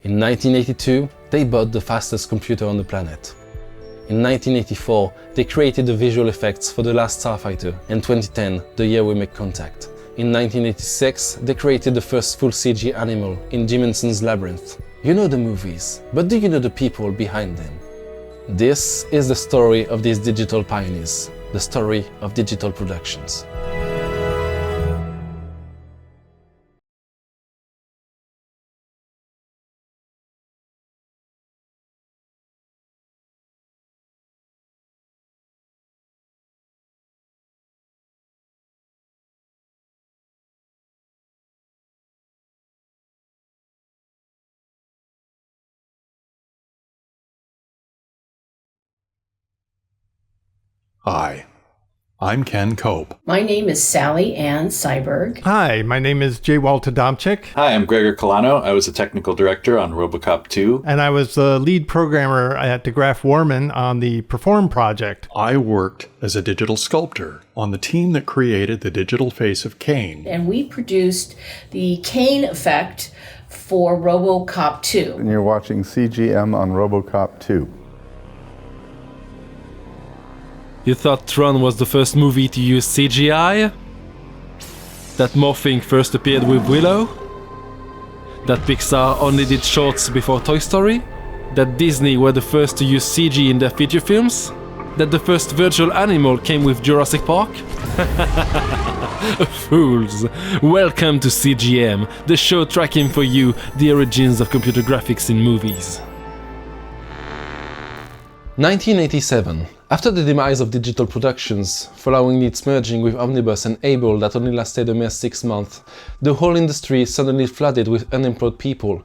In 1982, they bought the fastest computer on the planet. In 1984, they created the visual effects for The Last Starfighter, and 2010, the year we make contact. In 1986, they created the first full CG animal in Jim Henson's Labyrinth. You know the movies, but do you know the people behind them? This is the story of these digital pioneers, the story of digital productions. Hi, I'm Ken Cope. My name is Sally Ann Syberg. Hi, my name is J-Walt Adamczyk. Hi, I'm Ercolano. I was a technical director on RoboCop 2. And I was the lead programmer at deGraf Wahrman on the Perform project. I worked as a digital sculptor on the team that created the digital face of Cain. And we produced the Cain effect for RoboCop 2. And you're watching CGM on RoboCop 2. You thought Tron was the first movie to use CGI? That morphing first appeared with Willow? That Pixar only did shorts before Toy Story? That Disney were the first to use CG in their feature films? That the first virtual animal came with Jurassic Park? Fools! Welcome to CGM, the show tracking for you the origins of computer graphics in movies. 1987. After the demise of digital productions, following its merging with Omnibus and Able that only lasted a mere 6 months, the whole industry suddenly flooded with unemployed people.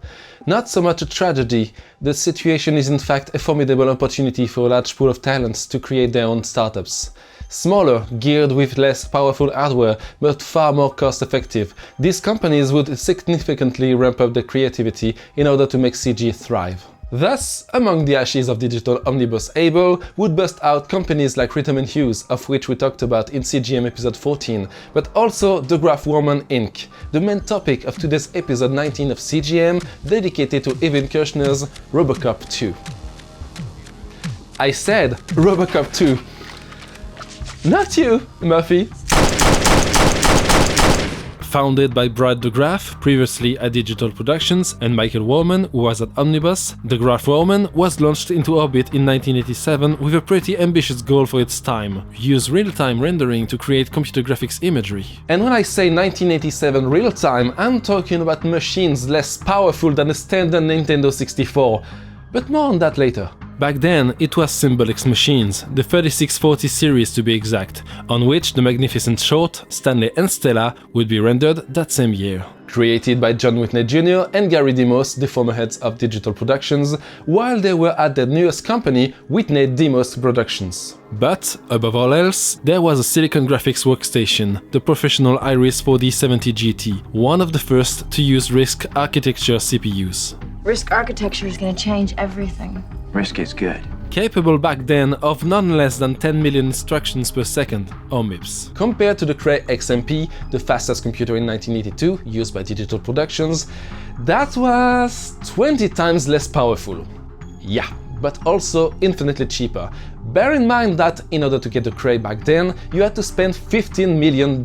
Not so much a tragedy, the situation is in fact a formidable opportunity for a large pool of talents to create their own startups. Smaller, geared with less powerful hardware, but far more cost-effective, these companies would significantly ramp up their creativity in order to make CG thrive. Thus, among the ashes of digital omnibus Able would burst out companies like Rhythm & Hues, of which we talked about in CGM episode 14, but also deGraf Wahrman Inc., the main topic of today's episode 19 of CGM, dedicated to Evan Kirshner's RoboCop 2. I said RoboCop 2. Not you, Murphy. Founded by Brad deGraf, previously at Digital Productions, and Michael Wahrman, who was at Omnibus, deGraf Wahrman was launched into orbit in 1987 with a pretty ambitious goal for its time: use real-time rendering to create computer graphics imagery. And when I say 1987 real-time, I'm talking about machines less powerful than a standard Nintendo 64. But more on that later. Back then, it was Symbolics machines, the 3640 series to be exact, on which the magnificent short, Stanley and Stella, would be rendered that same year. Created by John Whitney Jr. and Gary Demos, the former heads of Digital Productions, while they were at their newest company, Whitney Demos Productions. But, above all else, there was a Silicon Graphics workstation, the professional Iris 4D70 GT, one of the first to use RISC architecture CPUs. RISC architecture is going to change everything. RISC is good. Capable back then of none less than 10 million instructions per second, or MIPS. Compared to the Cray XMP, the fastest computer in 1982, used by Digital Productions, that was 20 times less powerful. Yeah, but also infinitely cheaper. Bear in mind that in order to get the Cray back then, you had to spend $15 million,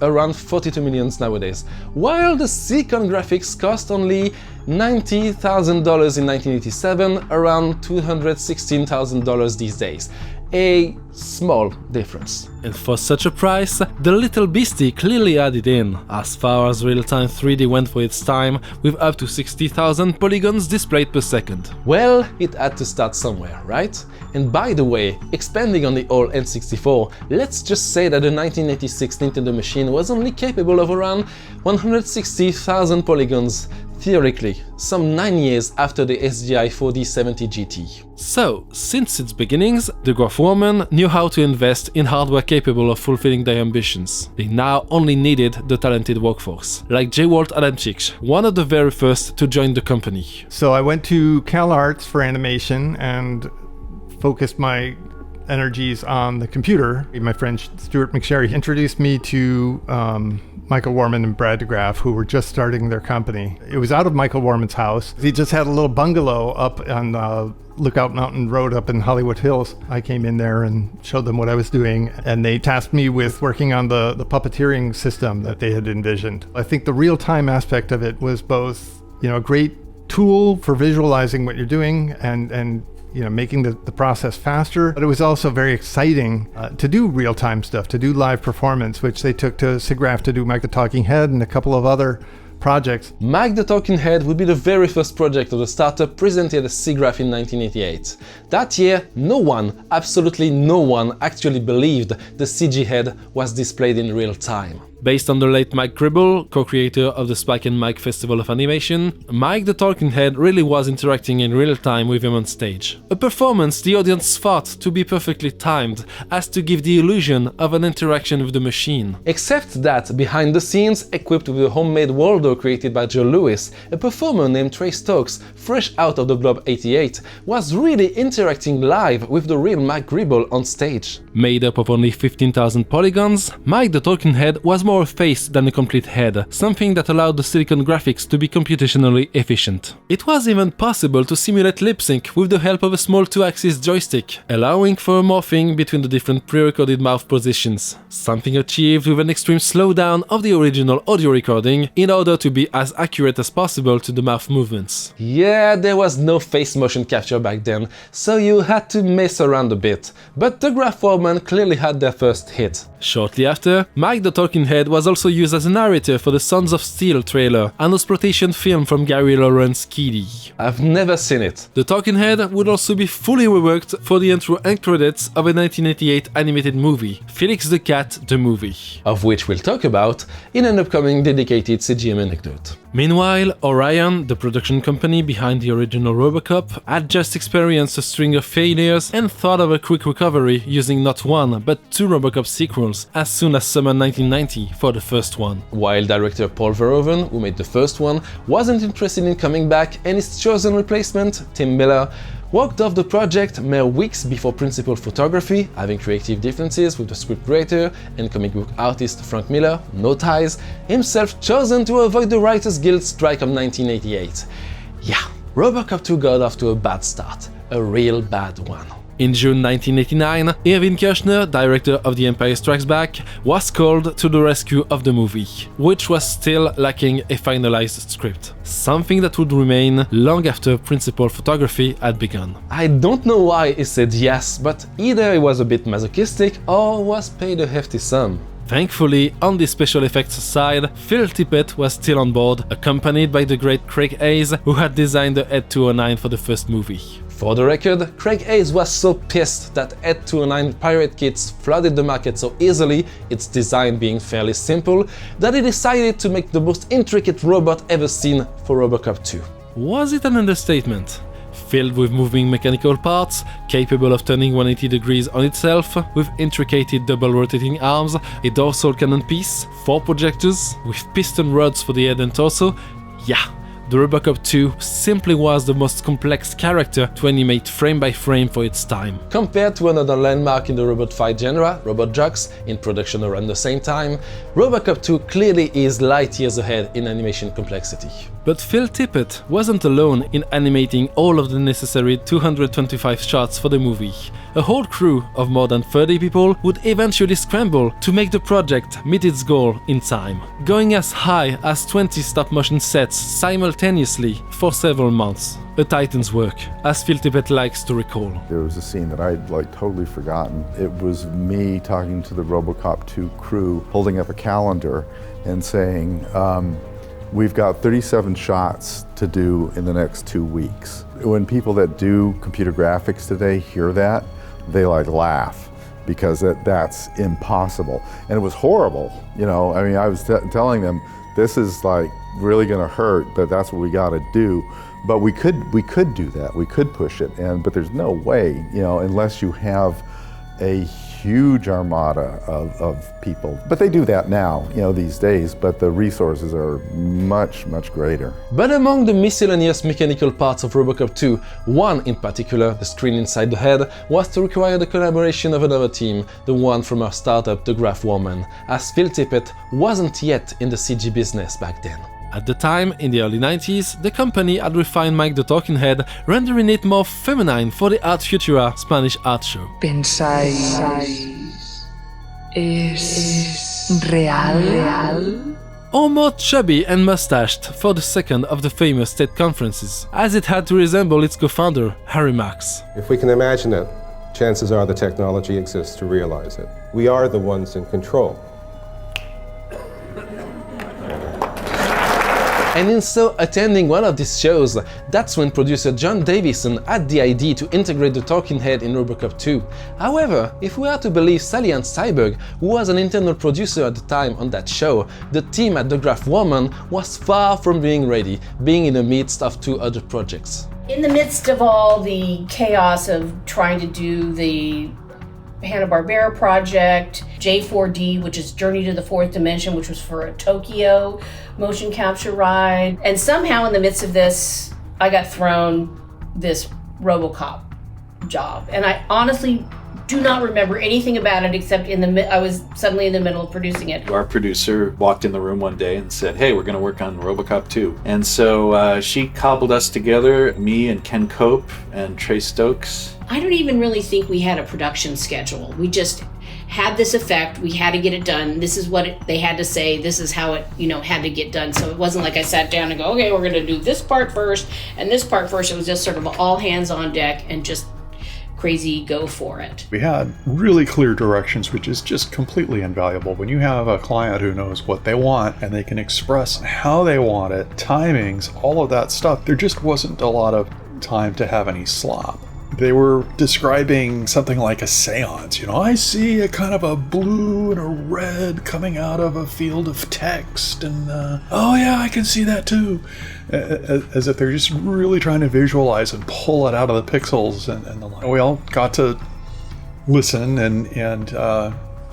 around 42 millions nowadays, while the Silicon Graphics cost only $90,000 in 1987, around $216,000 these days. A small difference. And for such a price, the little beastie clearly added in, as far as real-time 3D went for its time, with up to 60,000 polygons displayed per second. Well, it had to start somewhere, right? And by the way, expanding on the old N64, let's just say that the 1986 Nintendo machine was only capable of around 160,000 polygons, theoretically, some 9 years after the SGI 4D70 GT. So, since its beginnings, deGraf Wahrman knew how to invest in hardware capable of fulfilling their ambitions. They now only needed the talented workforce, like J-Walt Adamczyk, one of the very first to join the company. So I went to CalArts for animation and focused my energies on the computer. My friend Stuart McSherry introduced me to Michael Wahrman and Brad deGraf, who were just starting their company. It was out of Michael Wahrman's house. He just had a little bungalow up on Lookout Mountain Road up in Hollywood Hills. I came in there and showed them what I was doing, and they tasked me with working on the puppeteering system that they had envisioned. I think the real-time aspect of it was both, a great tool for visualizing what you're doing and making the process faster. But it was also very exciting to do real-time stuff, to do live performance, which they took to SIGGRAPH to do Mike the Talking Head and a couple of other projects. Mike the Talking Head would be the very first project of the startup presented at SIGGRAPH in 1988. That year, no one, absolutely no one, actually believed the CG head was displayed in real time. Based on the late Mike Gribble, co-creator of the Spike and Mike Festival of Animation, Mike the Talking Head really was interacting in real time with him on stage. A performance the audience thought to be perfectly timed, as to give the illusion of an interaction with the machine. Except that, behind the scenes, equipped with a homemade Waldo created by Joe Lewis, a performer named Trey Stokes, fresh out of the Globe 88, was really interacting live with the real Mike Gribble on stage. Made up of only 15,000 polygons, Mike the Talking Head was more a face than a complete head, something that allowed the silicon graphics to be computationally efficient. It was even possible to simulate lip sync with the help of a small 2-axis joystick, allowing for a morphing between the different pre-recorded mouth positions, something achieved with an extreme slowdown of the original audio recording in order to be as accurate as possible to the mouth movements. Yeah, there was no face motion capture back then, so you had to mess around a bit, but deGraf Wahrman clearly had their first hit. Shortly after, Mike the Talking Head was also used as a narrator for the Sons of Steel trailer, an exploitation film from Gary Lawrence Keeley. I've never seen it. The Talking Head would also be fully reworked for the intro and credits of a 1988 animated movie, Felix the Cat the Movie, of which we'll talk about in an upcoming dedicated CGM anecdote. Meanwhile, Orion, the production company behind the original RoboCop, had just experienced a string of failures and thought of a quick recovery using not one, but 2 RoboCop sequels as soon as summer 1990 for the first one. While director Paul Verhoeven, who made the first one, wasn't interested in coming back, and his chosen replacement, Tim Miller, walked off the project mere weeks before principal photography, having creative differences with the scriptwriter and comic book artist Frank Miller, no ties, himself chosen to avoid the Writers Guild strike of 1988. Yeah, RoboCop 2 got off to a bad start, a real bad one. In June 1989, Irvin Kershner, director of The Empire Strikes Back, was called to the rescue of the movie, which was still lacking a finalized script, something that would remain long after principal photography had begun. I don't know why he said yes, but either he was a bit masochistic or was paid a hefty sum. Thankfully, on the special effects side, Phil Tippett was still on board, accompanied by the great Craig Hayes, who had designed the Ed 209 for the first movie. For the record, Craig Hayes was so pissed that Ed 209 pirate kits flooded the market so easily, its design being fairly simple, that he decided to make the most intricate robot ever seen for RoboCop 2. Was it an understatement? Filled with moving mechanical parts, capable of turning 180 degrees on itself, with intricate double-rotating arms, a dorsal cannon piece, 4 projectors, with piston rods for the head and torso, yeah, the RoboCop 2 simply was the most complex character to animate frame by frame for its time. Compared to another landmark in the robot fight genre, Robot Jox, in production around the same time, RoboCop 2 clearly is light years ahead in animation complexity. But Phil Tippett wasn't alone in animating all of the necessary 225 shots for the movie. A whole crew of more than 30 people would eventually scramble to make the project meet its goal in time, going as high as 20 stop-motion sets simultaneously for several months. A titan's work, as Phil Tippett likes to recall. There was a scene that I'd totally forgotten. It was me talking to the RoboCop 2 crew, holding up a calendar and saying, we've got 37 shots to do in the next 2 weeks. When people that do computer graphics today hear that, they laugh, because that's impossible. And it was horrible, I mean, I was telling them, this is really gonna hurt, but that's what we gotta do. But we could do that, we could push it, but there's no way, unless you have a huge armada of people. But they do that now, these days, but the resources are much, much greater. But among the miscellaneous mechanical parts of RoboCop 2, one in particular, the screen inside the head, was to require the collaboration of another team, the one from our startup, deGraf Wahrman, as Phil Tippett wasn't yet in the CG business back then. At the time, in the early 90s, the company had refined Mike the Talking Head, rendering it more feminine for the Art Futura Spanish art show. ¿Pensáis es real? Or more chubby and mustached for the second of the famous state conferences, as it had to resemble its co-founder, Harry Marx. If we can imagine it, chances are the technology exists to realize it. We are the ones in control. And in so attending one of these shows, that's when producer John Davison had the idea to integrate the Talking Head in RoboCop 2. However, if we are to believe Sally Ann Syberg, who was an internal producer at the time on that show, the team at deGraf Wahrman was far from being ready, being in the midst of two other projects. In the midst of all the chaos of trying to do the Hanna-Barbera project, J4D, which is Journey to the Fourth Dimension, which was for a Tokyo motion capture ride. And somehow in the midst of this, I got thrown this RoboCop job. And I honestly do not remember anything about it except I was suddenly in the middle of producing it. Our producer walked in the room one day and said, "Hey, we're going to work on RoboCop 2." And so she cobbled us together, me and Ken Cope and Trey Stokes. I don't even really think we had a production schedule. We just had this effect, we had to get it done, this is what they had to say, this is how it, had to get done. So it wasn't like I sat down and go, okay, we're going to do this part first and this part first. It was just sort of all hands on deck and just crazy go for it. We had really clear directions, which is just completely invaluable. When you have a client who knows what they want and they can express how they want it, timings, all of that stuff, there just wasn't a lot of time to have any slop. They were describing something like a seance. I see a kind of a blue and a red coming out of a field of text, and oh yeah, I can see that too. As if they're just really trying to visualize and pull it out of the pixels and the like. We all got to listen and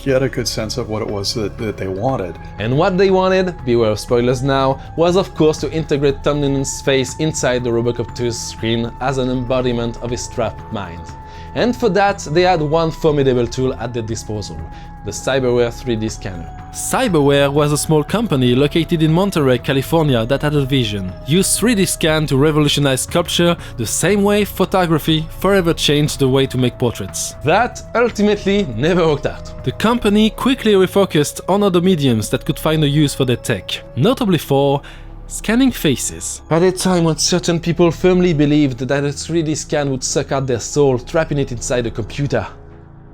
get a good sense of what it was that they wanted. And what they wanted, beware of spoilers now, was of course to integrate Tom Noonan's face inside the RoboCop 2's screen as an embodiment of his trapped mind. And for that, they had one formidable tool at their disposal, the Cyberware 3D scanner. Cyberware was a small company located in Monterey, California that had a vision. Use 3D scan to revolutionize sculpture the same way photography forever changed the way to make portraits. That ultimately never worked out. The company quickly refocused on other mediums that could find a use for their tech, notably for scanning faces. At a time when certain people firmly believed that a 3D scan would suck out their soul, trapping it inside a computer.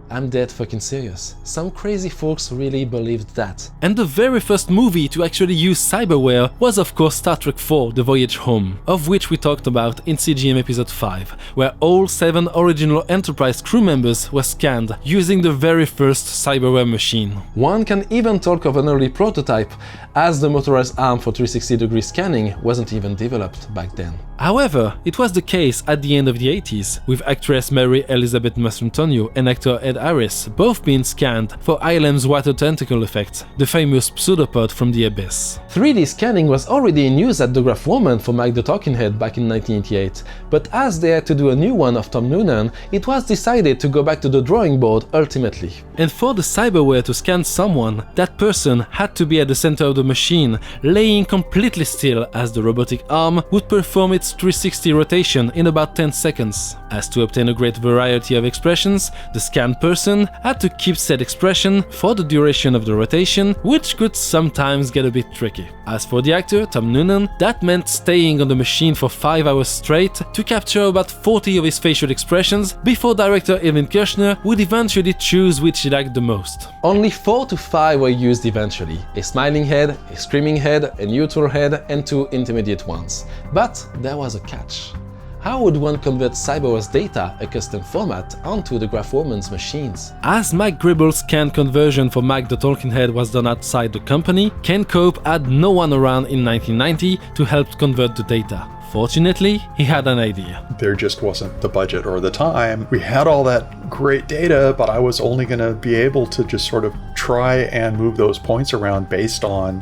I'm dead fucking serious. Some crazy folks really believed that. And the very first movie to actually use cyberware was of course Star Trek IV: The Voyage Home, of which we talked about in CGM episode 5, where all 7 original Enterprise crew members were scanned using the very first cyberware machine. One can even talk of an early prototype, as the motorized arm for 360-degree scanning wasn't even developed back then. However, it was the case at the end of the 80s, with actress Mary Elizabeth Mastrantonio and actor Ed Harris both being scanned for ILM's water tentacle effect, the famous pseudopod from the abyss. 3D scanning was already in use at deGraf Wahrman for Mike the Talking Head back in 1988, but as they had to do a new one of Tom Noonan, it was decided to go back to the drawing board ultimately. And for the cyberware to scan someone, that person had to be at the center of the machine, laying completely still as the robotic arm would perform its 360 rotation in about 10 seconds. As to obtain a great variety of expressions, the scanned person had to keep said expression for the duration of the rotation, which could sometimes get a bit tricky. As for the actor, Tom Noonan, that meant staying on the machine for 5 hours straight to capture about 40 of his facial expressions before director Irvin Kershner would eventually choose which he liked the most. Only 4 to 5 were used eventually: a smiling head, a screaming head, a neutral head, and 2 intermediate ones. But there was a catch. How would one convert Cyberware's data, a custom format, onto deGraf Wahrman's machines? As Mike Gribble's scan conversion for Mike the Talking Head was done outside the company, Ken Cope had no one around in 1990 to help convert the data. Fortunately, he had an idea. There just wasn't the budget or the time. We had all that great data, but I was only going to be able to just sort of try and move those points around based on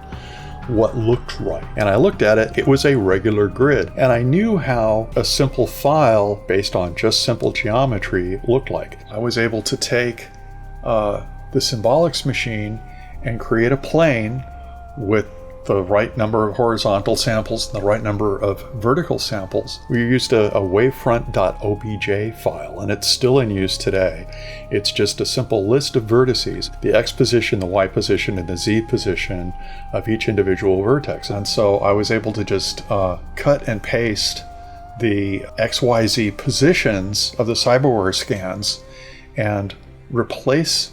what looked right. And I looked at it, it was a regular grid. And I knew how a simple file based on just simple geometry looked like. I was able to take the symbolics machine and create a plane with the right number of horizontal samples and the right number of vertical samples. We used a wavefront.obj file, and it's still in use today. It's just a simple list of vertices, the x position, the y position, and the z position of each individual vertex. And so I was able to just cut and paste the XYZ positions of the Cyberware scans and replace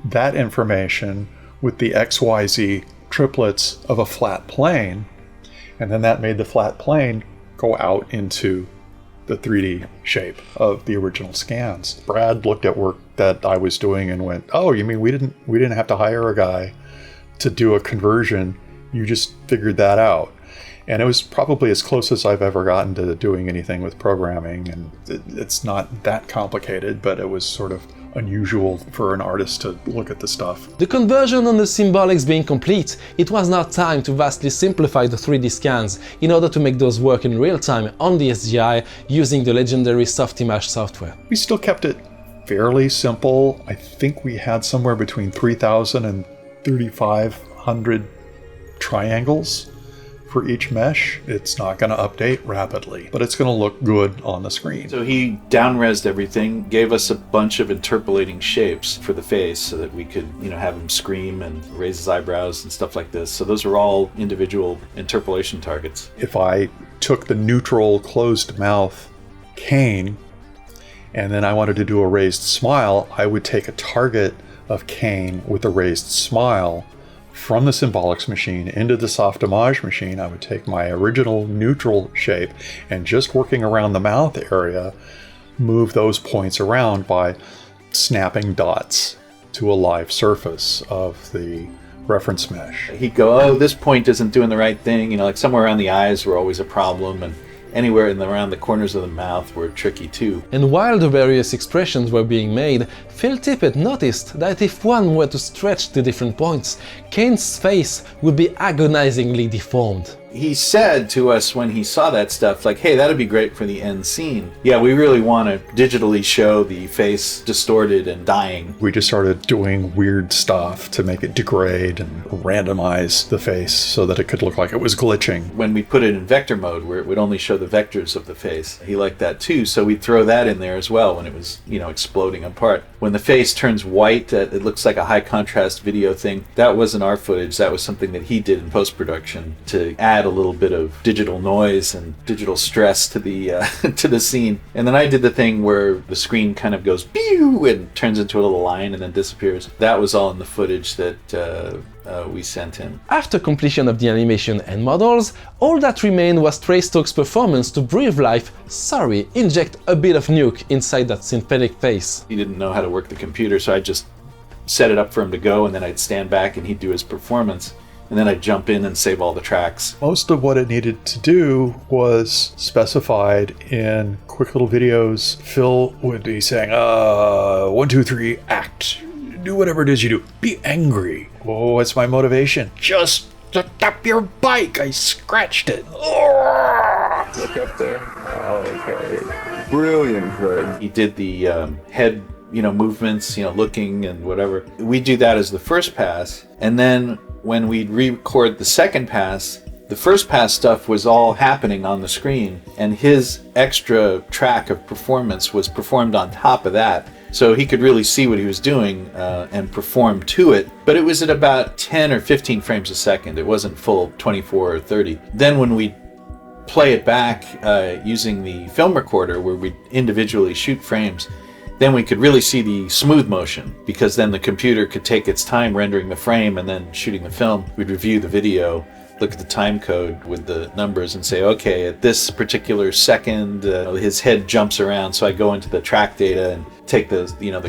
that information with the XYZ triplets of a flat plane, and then that made the flat plane go out into the 3D shape of the original scans. Brad looked at work that I was doing and went, "Oh, you mean we didn't have to hire a guy to do a conversion? You just figured that out." And it was probably as close as I've ever gotten to doing anything with programming, and it's not that complicated, but it was sort of unusual for an artist to look at the stuff. The conversion and the symbolics being complete, it was now time to vastly simplify the 3D scans in order to make those work in real time on the SGI using the legendary Softimage software. We still kept it fairly simple. I think we had somewhere between 3,000 and 3,500 triangles for each mesh. It's not going to update rapidly, but it's going to look good on the screen. So he down-resed everything, gave us a bunch of interpolating shapes for the face so that we could, have him scream and raise his eyebrows and stuff like this. So those are all individual interpolation targets. If I took the neutral closed mouth Cain and then I wanted to do a raised smile, I would take a target of Cain with a raised smile from the symbolics machine into the Softimage machine. I would take my original neutral shape and just working around the mouth area, move those points around by snapping dots to a live surface of the reference mesh. He'd go, "Oh, this point isn't doing the right thing." Like somewhere around the eyes were always a problem, and anywhere around the corners of the mouth were tricky too. And while the various expressions were being made, Phil Tippett noticed that if one were to stretch the different points, Cain's face would be agonizingly deformed. He said to us when he saw that stuff, like, "Hey, that'd be great for the end scene. Yeah, we really want to digitally show the face distorted and dying." We just started doing weird stuff to make it degrade and randomize the face so that it could look like it was glitching. When we put it in vector mode, where it would only show the vectors of the face, he liked that too, so we'd throw that in there as well when it was, exploding apart. When the face turns white, it looks like a high contrast video thing. That wasn't our footage, that was something that he did in post-production to add a little bit of digital noise and digital stress to the to the scene. And then I did the thing where the screen kind of goes pew and turns into a little line and then disappears. That was all in the footage that we sent him. After completion of the animation and models, all that remained was Trey Stokes' performance to breathe life, inject a bit of nuke inside that synthetic face. He didn't know how to work the computer, so I just set it up for him to go, and then I'd stand back and he'd do his performance. And then I'd jump in and save all the tracks. Most of what it needed to do was specified in quick little videos. Phil would be saying, 1, 2, 3, act. Do whatever it is you do. Be angry. Oh, what's my motivation? Just stop your bike. I scratched it. Look up there. Okay. Brilliant, Craig. He did the head, movements, looking and whatever. We do that as the first pass. And then when we'd re-record the second pass, the first pass stuff was all happening on the screen, and his extra track of performance was performed on top of that. So he could really see what he was doing and perform to it, but it was at about 10 or 15 frames a second. It wasn't full 24 or 30. Then when we play it back using the film recorder where we individually shoot frames, then we could really see the smooth motion, because then the computer could take its time rendering the frame and then shooting the film. We'd review the video, look at the time code with the numbers and say, okay, at this particular second, his head jumps around. So I go into the track data and take the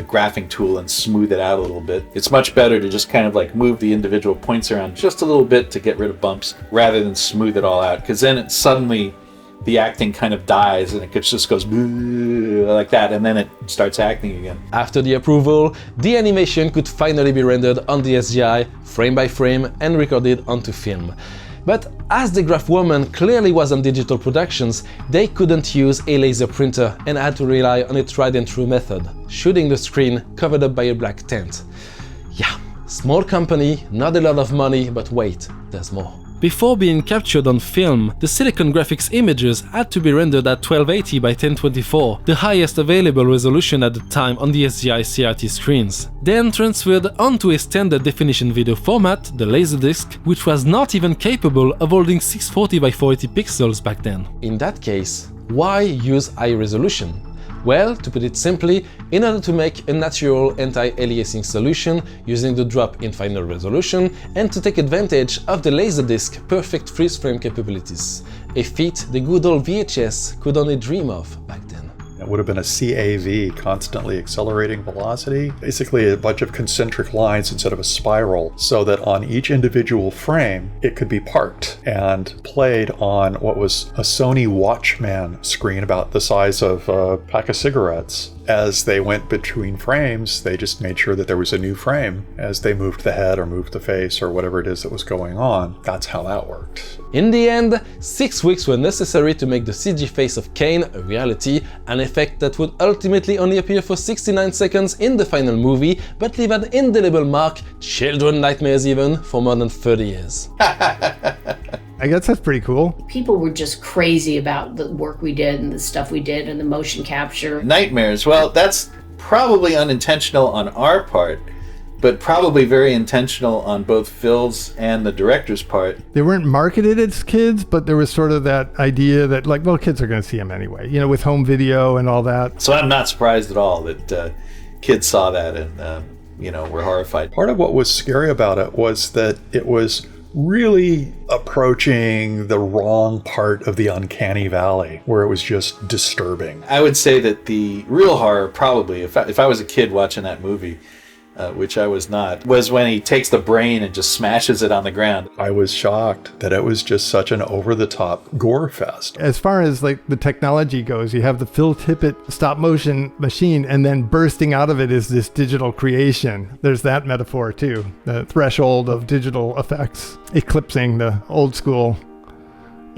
graphing tool and smooth it out a little bit. It's much better to just kind of like move the individual points around just a little bit to get rid of bumps rather than smooth it all out, because then it suddenly the acting kind of dies and it just goes like that, and then it starts acting again. After the approval, the animation could finally be rendered on the SGI, frame by frame, and recorded onto film. But as deGraf Wahrman clearly was on digital productions, they couldn't use a laser printer and had to rely on a tried and true method, shooting the screen covered up by a black tent. Yeah, small company, not a lot of money, but wait, there's more. Before being captured on film, the Silicon Graphics images had to be rendered at 1280 by 1024, the highest available resolution at the time on the SGI CRT screens. Then transferred onto a standard definition video format, the Laserdisc, which was not even capable of holding 640 by 480 pixels back then. In that case, why use high resolution? Well, to put it simply, in order to make a natural anti-aliasing solution using the drop in final resolution and to take advantage of the Laserdisc perfect freeze frame capabilities, a feat the good old VHS could only dream of back then. It would have been a CAV, constantly accelerating velocity, basically a bunch of concentric lines instead of a spiral, so that on each individual frame it could be parked and played on what was a Sony Watchman screen about the size of a pack of cigarettes. As they went between frames, they just made sure that there was a new frame as they moved the head or moved the face or whatever it is that was going on. That's how that worked. In the end, 6 weeks were necessary to make the CG face of Cain a reality, an effect that would ultimately only appear for 69 seconds in the final movie, but leave an indelible mark, children nightmares even, for more than 30 years. I guess that's pretty cool. People were just crazy about the work we did and the stuff we did and the motion capture. Nightmares, well, that's probably unintentional on our part, but probably very intentional on both Phil's and the director's part. They weren't marketed as kids, but there was sort of that idea that, like, well, kids are going to see them anyway, you know, with home video and all that. So I'm not surprised at all that kids saw that and, were horrified. Part of what was scary about it was that it was really approaching the wrong part of the uncanny valley, where it was just disturbing. I would say that the real horror, probably, if I was a kid watching that movie, which I was not, was when he takes the brain and just smashes it on the ground. I was shocked that it was just such an over-the-top gore fest. As far as like the technology goes, you have the Phil Tippett stop motion machine, and then bursting out of it is this digital creation. There's that metaphor too, the threshold of digital effects, eclipsing the old school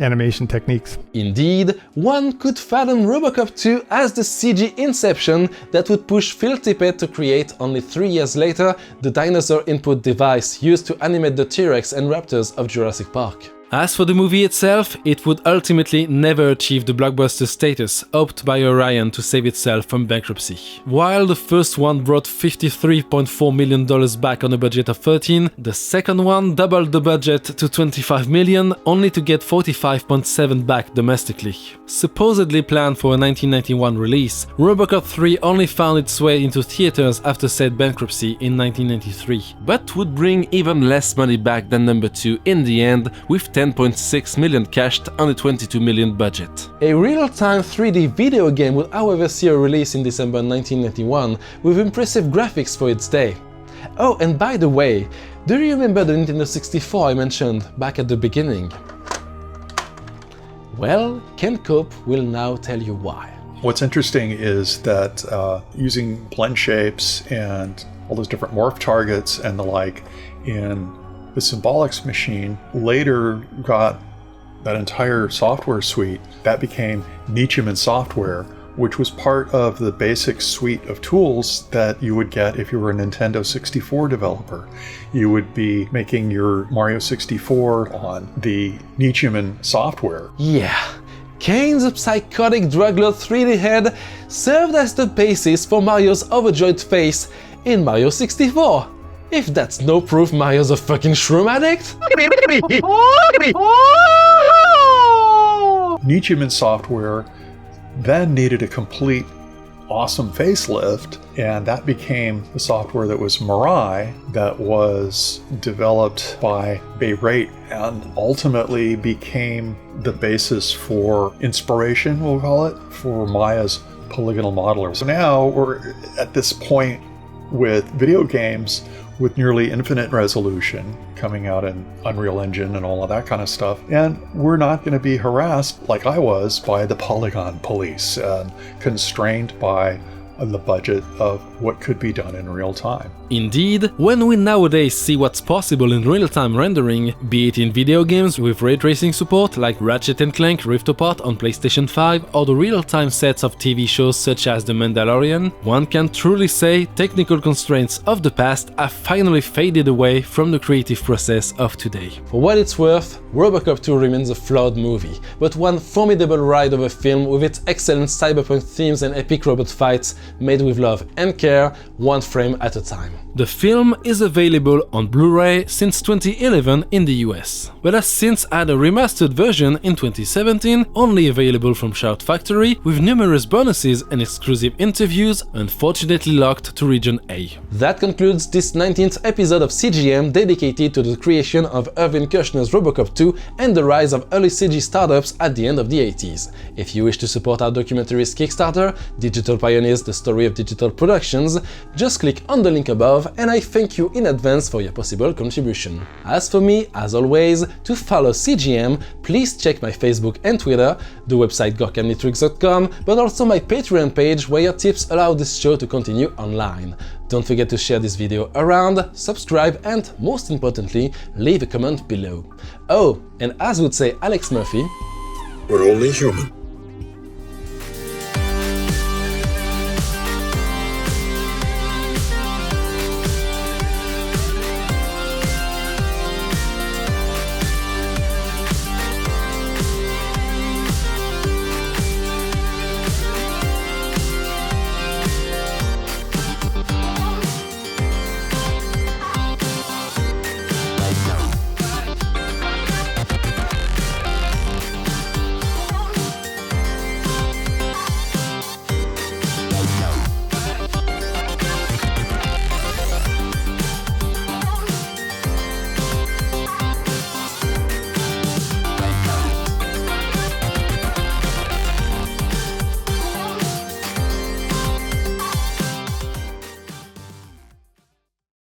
animation techniques. Indeed, one could fathom RoboCop 2 as the CG inception that would push Phil Tippett to create, only 3 years later, the dinosaur input device used to animate the T-Rex and raptors of Jurassic Park. As for the movie itself, it would ultimately never achieve the blockbuster status hoped by Orion to save itself from bankruptcy. While the first one brought $53.4 million back on a budget of 13, the second one doubled the budget to $25 million, only to get $45.7 back domestically. Supposedly planned for a 1991 release, RoboCop 3 only found its way into theaters after said bankruptcy in 1993, but would bring even less money back than number 2 in the end, with $10.6 million cashed on a $22 million budget. A real-time 3D video game would however see a release in December 1991 with impressive graphics for its day. Oh, and by the way, do you remember the Nintendo 64 I mentioned back at the beginning? Well, Ken Cope will now tell you why. What's interesting is that using blend shapes and all those different morph targets and the like in the Symbolics machine later got that entire software suite. That became Nietzscheman software, which was part of the basic suite of tools that you would get if you were a Nintendo 64 developer. You would be making your Mario 64 on the Nietzscheman software. Yeah. Cain's psychotic drug-lord 3D head served as the basis for Mario's overjoyed face in Mario 64. If that's no proof Mario's a fucking shroom addict? Nietzscheman software then needed a complete awesome facelift, and that became the software that was Mirai, that was developed by Bayrate and ultimately became the basis for inspiration, we'll call it, for Maya's polygonal modeler. So now we're at this point with video games with nearly infinite resolution, coming out in Unreal Engine and all of that kind of stuff. And we're not going to be harassed like I was by the polygon police, constrained by the budget of what could be done in real time. Indeed, when we nowadays see what's possible in real-time rendering, be it in video games with ray tracing support like Ratchet & Clank Rift Apart on PlayStation 5 or the real-time sets of TV shows such as The Mandalorian, one can truly say technical constraints of the past have finally faded away from the creative process of today. For what it's worth, RoboCop 2 remains a flawed movie, but one formidable ride of a film with its excellent cyberpunk themes and epic robot fights made with love and care, one frame at a time. The film is available on Blu-ray since 2011 in the US, but has since had a remastered version in 2017, only available from Shout Factory, with numerous bonuses and exclusive interviews, unfortunately locked to Region A. That concludes this 19th episode of CGM dedicated to the creation of Irvin Kershner's RoboCop 2 and the rise of early CG startups at the end of the 80s. If you wish to support our documentary's Kickstarter, Digital Pioneers: The Story of Digital Productions, just click on the link above, and I thank you in advance for your possible contribution. As for me, as always, to follow CGM, please check my Facebook and Twitter, the website gorkab.com, but also my Patreon page where your tips allow this show to continue online. Don't forget to share this video around, subscribe, and most importantly, leave a comment below. Oh, and as would say Alex Murphy, we're only human.